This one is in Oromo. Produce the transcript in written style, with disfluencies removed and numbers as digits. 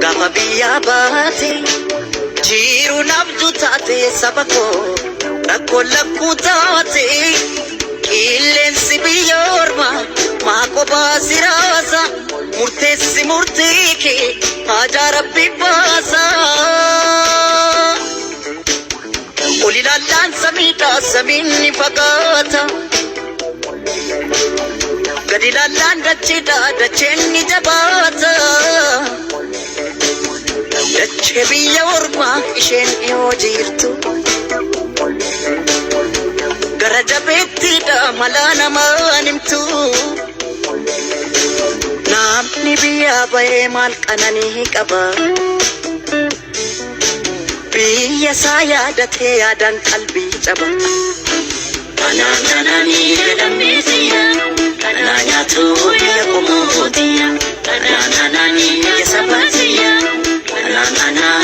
Gama biyya baate jiru nabdu taate sabako rakko lakku taate qilleensi biyya ormaa maako baasiraasa murteessi murteeke haja rabbi baasa olilallaan samiidha samiinni fagaata gadilallaan dacheedha dacheenni jabaata dache biyya ormaa isheen dhiyoo jirtu gara jabeettiidha malaa namaan himtu namni biyya bahee maal qananii qaba biyya isaa yaadatee yaadaan qalbii caba kanaan kananii jedhamneetiya kanaa nyaatu biyya qomooti kanaan kananii biyya sabaatiya kanaan kanaa